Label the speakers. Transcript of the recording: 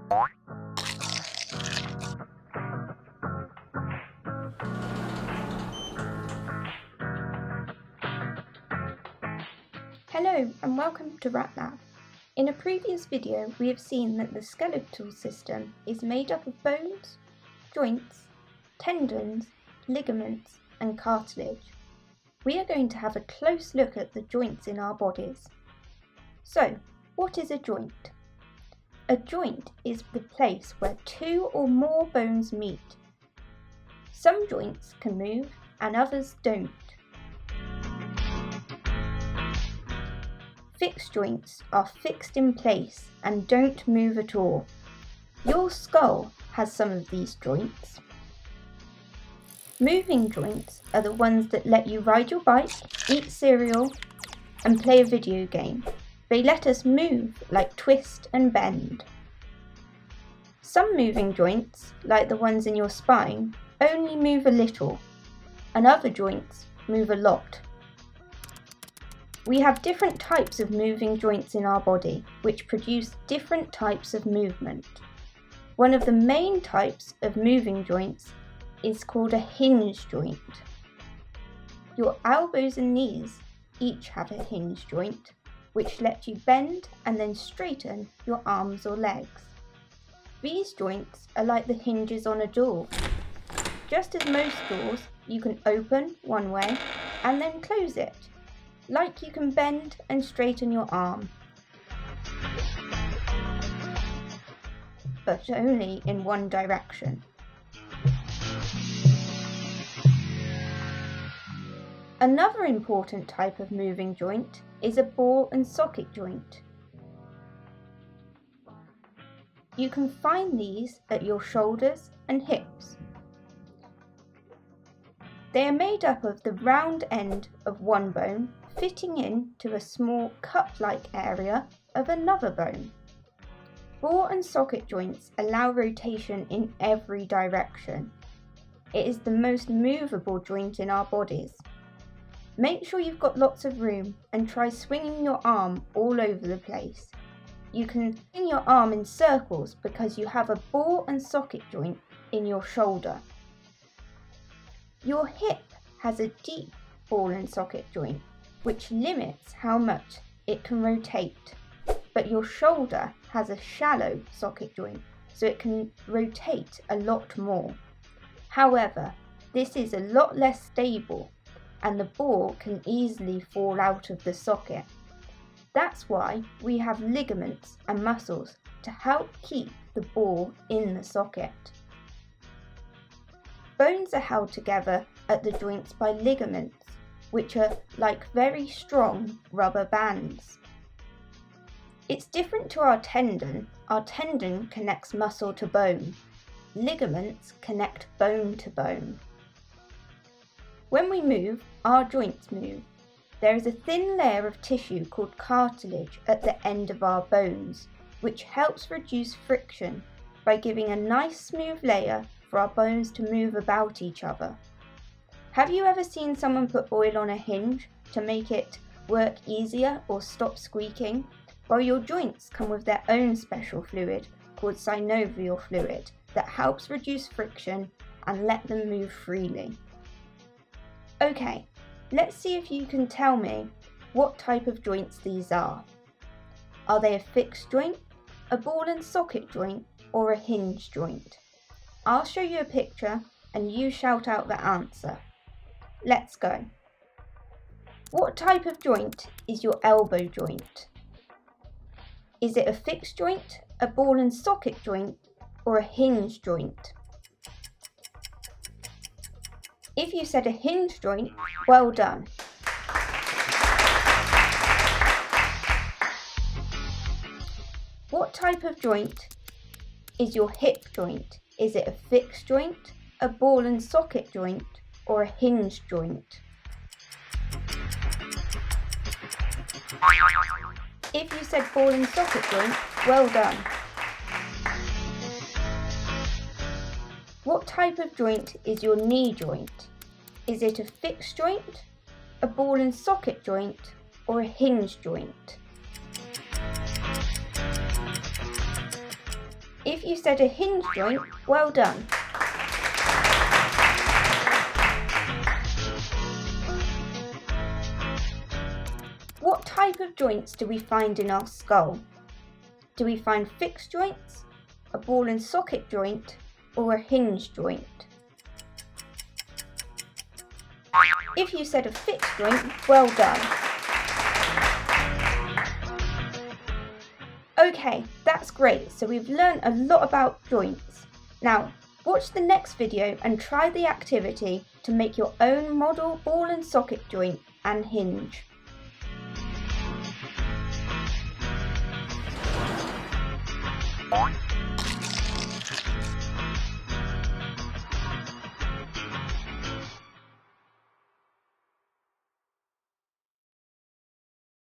Speaker 1: Hello and welcome to RatLab. In a previous video we have seen that the skeletal system is made up of bones, joints, tendons, ligaments and cartilage. We are going to have a close look at the joints in our bodies. So, what is a joint? A joint is the place where two or more bones meet. Some joints can move and others don't. Fixed joints are fixed in place and don't move at all. Your skull has some of these joints. Moving joints are the ones that let you ride your bike, eat cereal, and play a video game. They let us move like twist and bend. Some moving joints, like the ones in your spine, only move a little, and other joints move a lot. We have different types of moving joints in our body, which produce different types of movement. One of the main types of moving joints is called a hinge joint. Your elbows and knees each have a hinge joint, which let you bend and then straighten your arms or legs. These joints are like the hinges on a door. Just as most doors, you can open one way and then close it, like you can bend and straighten your arm, but only in one direction. Another important type of moving joint is a ball and socket joint. You can find these at your shoulders and hips. They are made up of the round end of one bone fitting into a small cup-like area of another bone. Ball and socket joints allow rotation in every direction. It is the most movable joint in our bodies. Make sure you've got lots of room and try swinging your arm all over the place. You can swing your arm in circles because you have a ball and socket joint in your shoulder. Your hip has a deep ball and socket joint, which limits how much it can rotate, but your shoulder has a shallow socket joint, so it can rotate a lot more. However, this is a lot less stable, and the ball can easily fall out of the socket. That's why we have ligaments and muscles to help keep the ball in the socket. Bones are held together at the joints by ligaments, which are like very strong rubber bands. It's different to our tendon. Our tendon connects muscle to bone. Ligaments connect bone to bone. When we move, our joints move. There is a thin layer of tissue called cartilage at the end of our bones, which helps reduce friction by giving a nice smooth layer for our bones to move about each other. Have you ever seen someone put oil on a hinge to make it work easier or stop squeaking? Well, your joints come with their own special fluid called synovial fluid that helps reduce friction and let them move freely. Okay, let's see if you can tell me what type of joints these are. Are they a fixed joint, a ball and socket joint, or a hinge joint? I'll show you a picture and you shout out the answer. Let's go. What type of joint is your elbow joint? Is it a fixed joint, a ball and socket joint, or a hinge joint? If you said a hinge joint, well done. What type of joint is your hip joint? Is it a fixed joint, a ball and socket joint, or a hinge joint? If you said ball and socket joint, well done. What type of joint is your knee joint? Is it a fixed joint, a ball and socket joint, or a hinge joint? If you said a hinge joint, well done. What type of joints do we find in our skull? Do we find fixed joints, a ball and socket joint, or a hinge joint? If you said a fixed joint, well done. Okay, that's great. So we've learned a lot about joints. Now, watch the next video and try the activity to make your own model ball and socket joint and hinge.